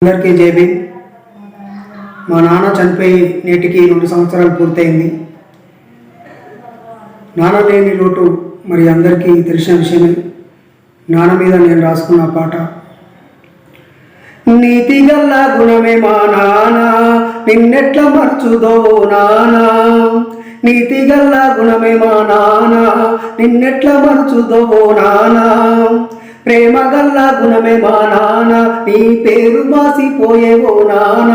అందరికీ జేబీ. మా నాన్న చనిపోయి నేటికి 2 సంవత్సరాలు పూర్తయింది. నాన్న లేని లోటు మరి అందరికీ తెలిసిన విషయమే. నాన్న మీద నేను రాసుకున్న పాట. నీతిగల్ల గుణమే మా నాన్న, నిన్నెట్ల మర్చుదో నాన్న. నీతిగల్ల గుణమే మా నాన్న, నిన్నెట్ల మర్చుదో నాన్న. ప్రేమగల్ల గుణమే మా నాన్న, నీ పేరు మాసిపోయేవో నాన్న.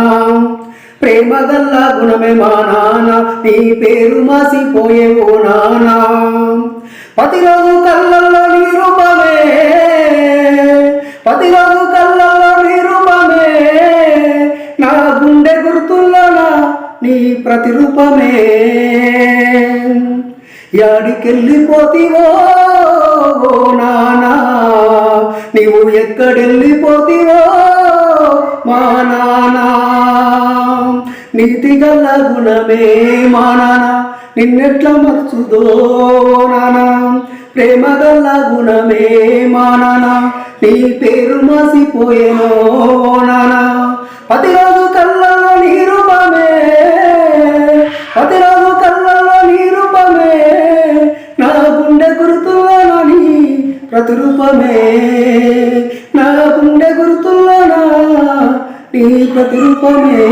ప్రేమగల్ల గుణమే మా నాన్న, నీ పేరు మాసిపోయేవో నాన్న. ప్రతిరోజు కళ్ళల్లో నీ రూపమే, ప్రతిరోజు కళ్ళల్లో నీ రూపమే. నా గుండె గుర్తుల్లోనా నీ ప్రతిరూపమే. యాడికెళ్ళిపోతివో నానా, నీవు ఎక్కడెళ్ళిపోతివో మా నానా. నీతిగల గుణమే మా నాన్న, నిన్నెట్ల మర్చుదో నానా. ప్రేమగల గుణమే మా నాన్న, నీ పేరు మాసిపోయేనో నానా. ప్రతిరోజు కళ్ళల్లో నీ రూపమే, ప్రతిరోజు కళ్ళల్లో నీ రూపమే. నా గుండె గుర్తుల్లోనా నీ ప్రతిరూపమే. నా గుండె గుర్తుల్లోనా నీ ప్రతిరూపమే.